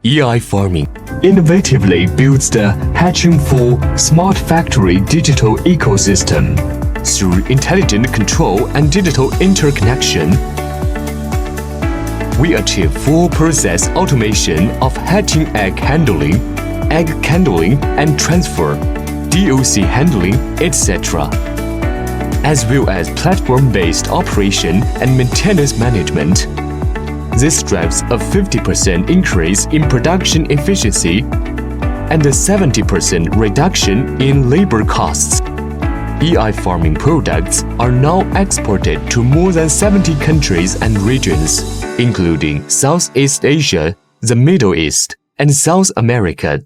EI farming innovatively builds the hatching full smart factory digital ecosystem. Through intelligent control and digital interconnection, we achieve full process automation of hatching egg handling and transfer, DOC handling, etc., as well as platform-based operation and maintenance management. This drives a 50% increase in production efficiency and a 70% reduction in labor costs. EI farming products are now exported to more than 70 countries and regions, including Southeast Asia, the Middle East, and South America.